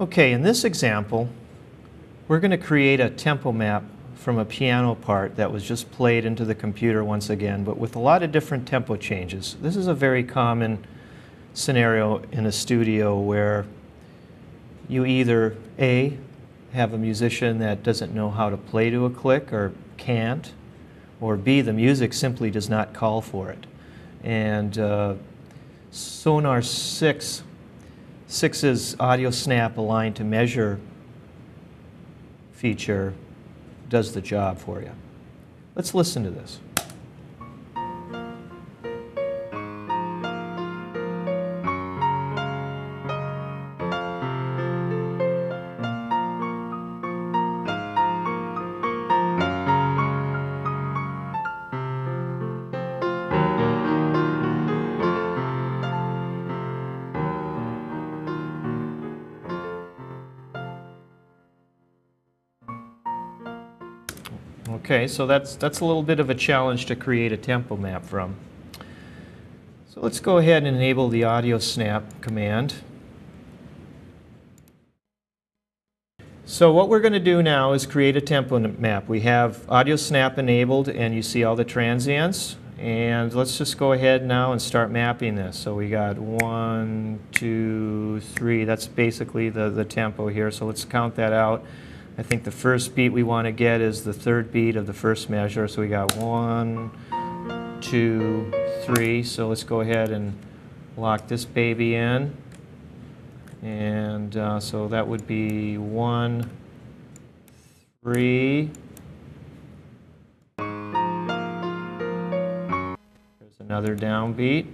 Okay, in this example, we're going to create a tempo map from a piano part that was just played into the computer once again, but with a lot of different tempo changes. This is a very common scenario in a studio where you either A, have a musician that doesn't know how to play to a click or can't, or B, the music simply does not call for it. And Sonar 6's AudioSnap Align to Measure feature does the job for you. Let's listen to this. Okay, so that's a little bit of a challenge to create a tempo map from. So let's go ahead and enable the AudioSnap command. So what we're going to do now is create a tempo map. We have AudioSnap enabled and you see all the transients. And let's just go ahead now and start mapping this. So we got 1, 2, 3. That's basically the tempo here. So let's count that out. I think the first beat we want to get is the third beat of the first measure. So we got 1, 2, 3. So let's go ahead and lock this baby in. And so that would be 1, 3. There's another downbeat.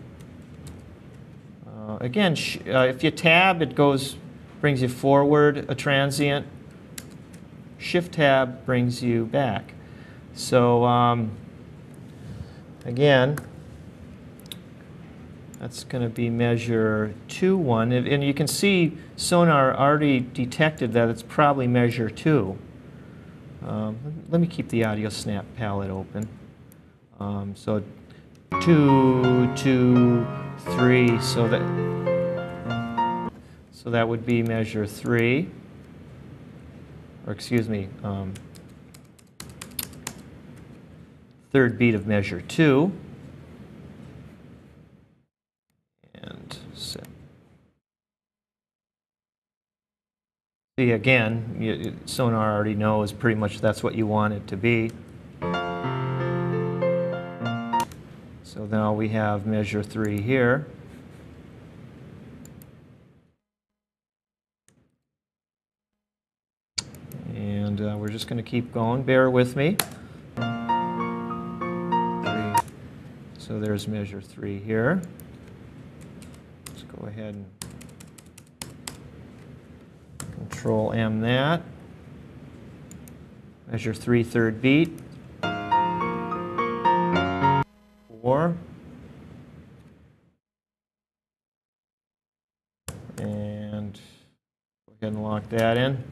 Again, if you tab, it brings you forward a transient. Shift tab brings you back. So again, that's going to be measure 2, 1. And you can see Sonar already detected that it's probably measure 2. Let me keep the AudioSnap palette open. So 2, 2, 3. So that would be measure 3. Or excuse me, third beat of measure 2. And set. See, again, Sonar already knows pretty much that's what you want it to be. So now we have measure 3 here. And we're just going to keep going. Bear with me. 3. So there's measure 3 here. Let's go ahead and Control M that. Measure 3, third beat. 4. And go ahead and lock that in.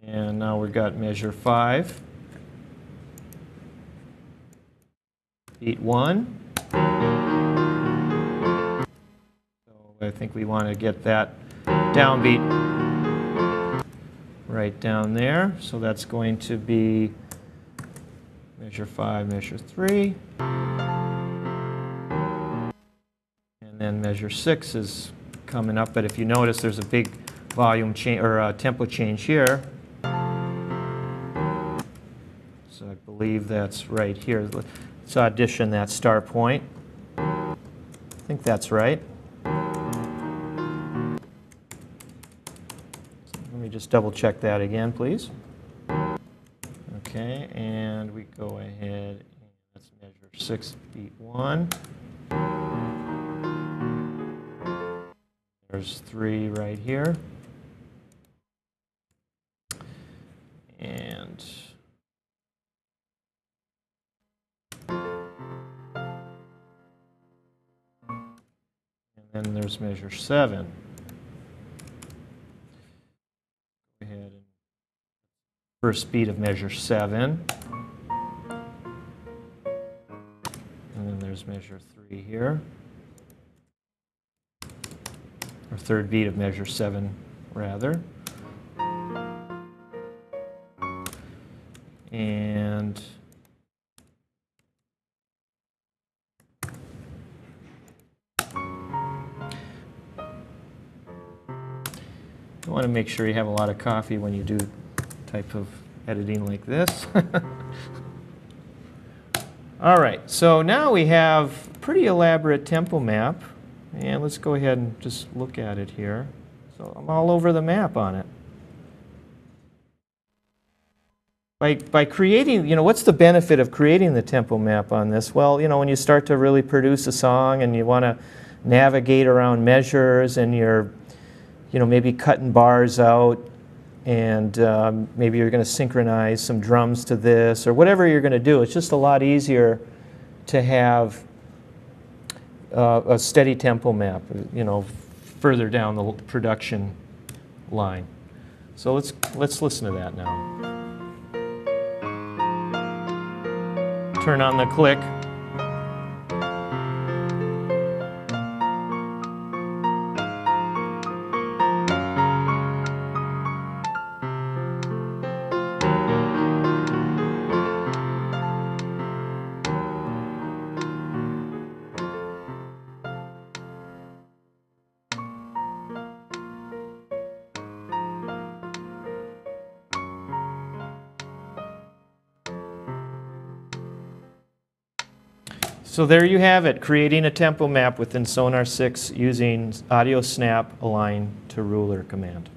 And now we've got measure 5, beat 1. So I think we want to get that downbeat right down there. So that's going to be measure 5, measure 3. And then measure 6 is coming up. But if you notice, there's a big volume change or tempo change here. So I believe that's right here. Let's audition that start point. I think that's right. So let me just double check that again, please. Okay, and we go ahead and let's measure 6, beat 1. There's 3 right here. And then there's measure 7. Go ahead and first beat of measure 7. And then there's measure 3 here. or third beat of measure 7 rather. And you want to make sure you have a lot of coffee when you do type of editing like this. All right, so now we have a pretty elaborate tempo map, and let's go ahead and just look at it here. So I'm all over the map on it. By creating, what's the benefit of creating the tempo map on this? Well, when you start to really produce a song and you want to navigate around measures and you're, maybe cutting bars out and maybe you're going to synchronize some drums to this or whatever you're going to do, it's just a lot easier to have a steady tempo map, further down the production line. So let's listen to that now. Turn on the click. So there you have it, creating a tempo map within Sonar 6 using AudioSnap align to ruler command.